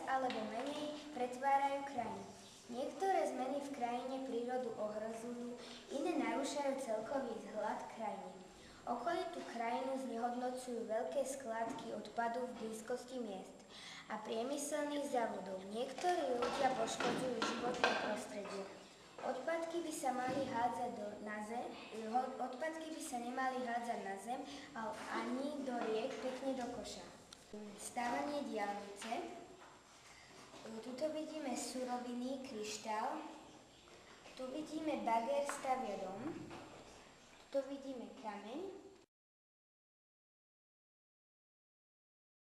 alebo menej pretvárajú krajinu. Niektoré zmeny v krajine prírodu ohrozujú, iné narúšajú celkový vzhľad krajiny. Okolitú krajinu znehodnocujú veľké skládky odpadu v blízkosti miest a priemyselných závodov. Niektorí ľudia poškodzujú životné prostredie. Odpadky by sa nemali hádzať na zem, ale ani do riek, pekne do koša. Stávanie diaľnice. Tuto vidíme suroviny, kryštál. Tu vidíme bager, stavia dom. Tu vidíme kameň.